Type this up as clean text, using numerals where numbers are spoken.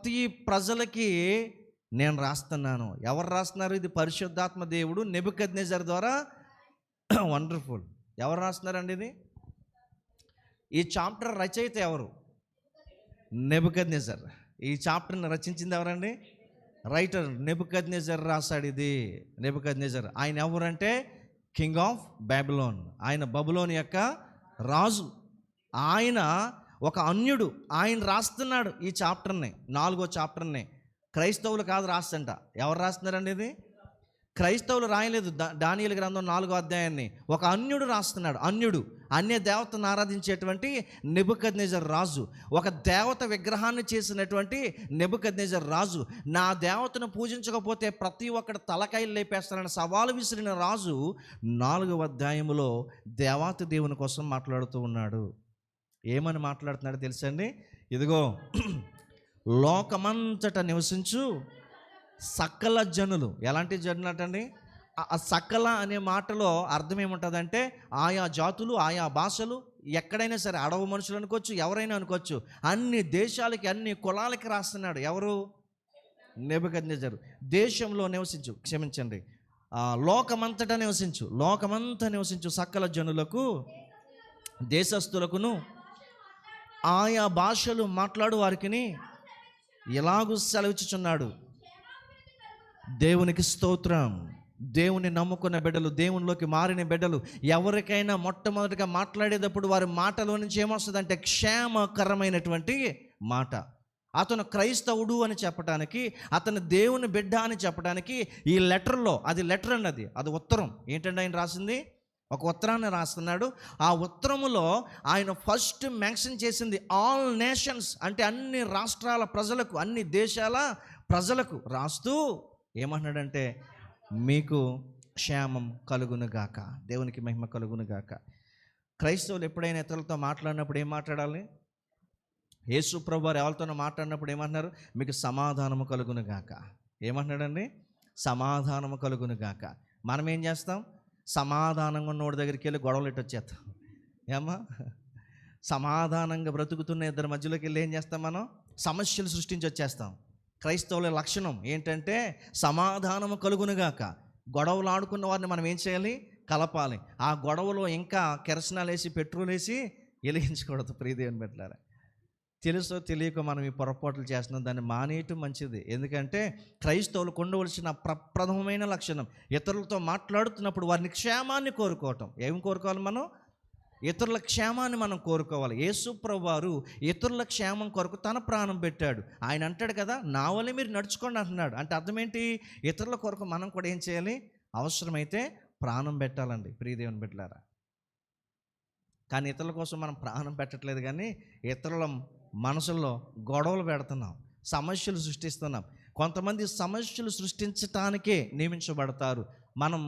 ప్రతి ప్రజలకి నేను రాస్తున్నాను. ఎవరు రాస్తున్నారు? ఇది పరిశుద్ధాత్మ దేవుడు నెబుకద్నెజర్ ద్వారా. వండర్ఫుల్. ఎవరు రాస్తున్నారండి ఇది? ఈ చాప్టర్ రచయిత ఎవరు? నెబుకద్నెజర్. ఈ చాప్టర్ని రచించింది ఎవరండి? రైటర్ నెబుకద్నెజర్ రాశాడు ఇది. నెబుకద్నెజర్ ఆయన ఎవరంటే కింగ్ ఆఫ్ బబులోన్. ఆయన బబులోన్ యొక్క రాజు. ఆయన ఒక అన్యుడు. ఆయన రాస్తున్నాడు ఈ చాప్టర్ని, 4వ చాప్టర్ని. క్రైస్తవులు కాదు రాస్తంట. ఎవరు రాస్తున్నారండి ఇది? క్రైస్తవులు రాయలేదు. దానియేలు గ్రంథం 4వ అధ్యాయాన్ని ఒక అన్యుడు రాస్తున్నాడు. అన్యుడు, అన్య దేవతను ఆరాధించేటువంటి నెబుకద్నెజర్ రాజు, ఒక దేవత విగ్రహాన్ని చేసినటువంటి నెబుకద్నెజర్ రాజు, నా దేవతను పూజించకపోతే ప్రతి ఒక్కడు తలకాయలు లేపేస్తానని సవాలు విసిరిన రాజు 4వ అధ్యాయములో దేవాతి దేవుని కోసం మాట్లాడుతూ ఉన్నాడు. ఏమని మాట్లాడుతున్నాడో తెలుసండి? ఇదిగో లోకమంతట నివసించు సకల జనులు. ఎలాంటి జనులు అంటండి? ఆ సకల అనే మాటలో అర్థం ఏముంటుందంటే ఆయా జాతులు, ఆయా భాషలు, ఎక్కడైనా సరే, అడవి మనుషులు అనుకోవచ్చు, ఎవరైనా అనుకోవచ్చు, అన్ని దేశాలకి, అన్ని కులాలకి రాస్తున్నాడు. ఎవరు? నెబుకద్నెజరు. దేశంలో నివసించు, క్షమించండి, లోకమంతటా నివసించు, లోకమంతా నివసించు సకల జనులకు, దేశస్థులకును, ఆయా భాషలు మాట్లాడు వారికిని ఎలాగూ సెలవిచ్చుచున్నాడు. దేవునికి స్తోత్రం. దేవుని నమ్ముకున్న బిడ్డలు, దేవునిలోకి మారిన బిడ్డలు ఎవరికైనా మొట్టమొదటిగా మాట్లాడేటప్పుడు వారి మాటలో నుంచి ఏమొస్తుందంటే క్షేమకరమైనటువంటి మాట. అతను క్రైస్తవుడు అని చెప్పడానికి, అతను దేవుని బిడ్డ అని చెప్పడానికి ఈ లెటర్లో, అది లెటర్ అన్నది, అది ఉత్తరం. ఏంటంటే ఆయన రాసింది ఒక ఉత్తరాన్ని రాస్తున్నాడు. ఆ ఉత్తరములో ఆయన ఫస్ట్ మెన్షన్ చేసింది ఆల్ నేషన్స్, అంటే అన్ని రాష్ట్రాల ప్రజలకు, అన్ని దేశాల ప్రజలకు రాస్తూ ఏమన్నాడంటే మీకు క్షేమం కలుగునుగాక, దేవునికి మహిమ కలుగునుగాక. క్రైస్తవులు ఎప్పుడైనా ఇతరులతో మాట్లాడినప్పుడు ఏం మాట్లాడాలి? యేసు ప్రభువు వారు ఎవరితోనో మాట్లాడినప్పుడు ఏమన్నారు? మీకు సమాధానము కలుగునుగాక. ఏమన్నాడండి? సమాధానము కలుగునుగాక. మనం ఏం చేస్తాం? సమాధానంగా ఉన్నోడి దగ్గరికి వెళ్ళి గొడవలు ఇటు వచ్చేస్తాం. ఏమ్మా, సమాధానంగా బ్రతుకుతున్న ఇద్దరి మధ్యలోకి వెళ్ళి ఏం చేస్తాం? మనం సమస్యలు సృష్టించి వచ్చేస్తాం. క్రైస్తవుల లక్షణం ఏంటంటే సమాధానము కలుగునుగాక. గొడవలు ఆడుకున్న వారిని మనం ఏం చేయాలి? కలపాలి. ఆ గొడవలో ఇంకా కెరసనాలు వేసి, పెట్రోల్ వేసి వెలిగించకూడదు. ప్రియదేవుని బిడ్డలారా, తెలుసో తెలియక మనం ఈ పొరపాట్లు చేస్తున్నాం. దాన్ని మానేయటం మంచిది. ఎందుకంటే క్రైస్తవులకు ఉండవలసిన ప్రప్రథమమైన లక్షణం ఇతరులతో మాట్లాడుతున్నప్పుడు వారిని క్షేమాన్ని కోరుకోవటం. ఏం కోరుకోవాలి మనం? ఇతరుల క్షేమాన్ని మనం కోరుకోవాలి. యేసు ప్రభువు వారు ఇతరుల క్షేమం కొరకు తన ప్రాణం పెట్టాడు. ఆయన అంటాడు కదా, నా వల్లే మీరు నడుచుకోండి అంటున్నాడు. అంటే అర్థం ఏంటి? ఇతరుల కొరకు మనం కూడా ఏం చేయాలి? అవసరమైతే ప్రాణం పెట్టాలండి. ప్రియదేవుని బిడ్డలారా, కానీ ఇతరుల కోసం మనం ప్రాణం పెట్టట్లేదు, కానీ ఇతరుల మనసుల్లో గొడవలు పెడుతున్నాం, సమస్యలు సృష్టిస్తున్నాం. కొంతమంది సమస్యలు సృష్టించటానికే నియమించబడతారు. మనం